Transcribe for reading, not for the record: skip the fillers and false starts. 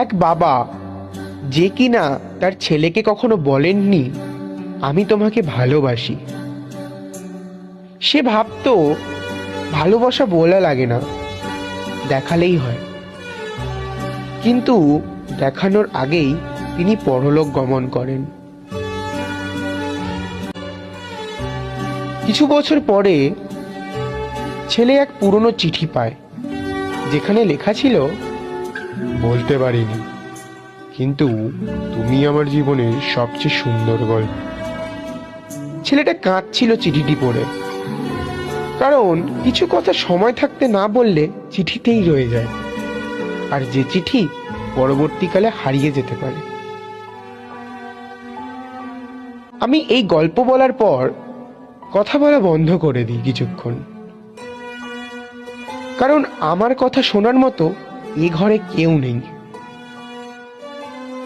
এক বাবা যে কিনা তার ছেলেকে কখনো বলেননি আমি তোমাকে ভালোবাসি, সে ভাবতো ভালোবাসা বলা লাগে না, দেখালেই হয়। কিন্তু দেখানোর আগেই তিনি পরলোক গমন করেন। কিছু বছর পরে ছেলে এক পুরনো চিঠি পায়, যেখানে লেখা ছিল, বলতে পারিনি, কিন্তু তুমি আমার জীবনের সবচেয়ে সুন্দর গল্প। ছেলেটা কাঁদছিল চিঠিটি পড়ে, কারণ কিছু কথা সময় থাকতে না বললে চিঠিতেই রয়ে যায়, আর যে চিঠি পরবর্তীকালে হারিয়ে যেতে পারে। আমি এই গল্প বলার পর কথা বলা বন্ধ করে দিই কিছুক্ষণ, কারণ আমার কথা শোনার মতো এ ঘরে কেউ নেই।